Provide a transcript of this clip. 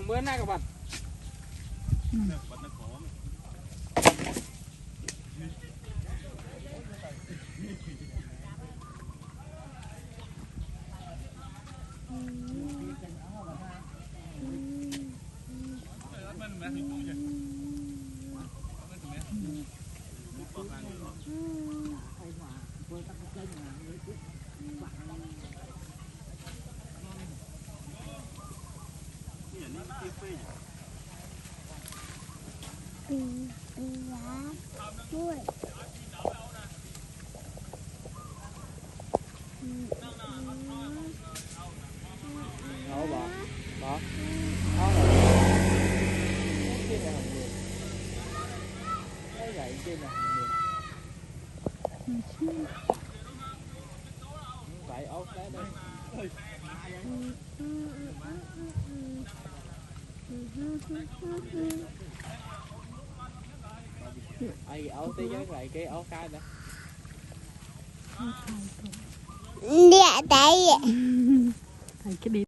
mướn này các bạn. Đó bà. Đó. Đó là cái này hồng mượn. Cái gậy trên này hồng mượn. Vậy ốc cái đây. Ai ốc tí với lại cái ốc cái đó. Dạ tại. Thầy cái đi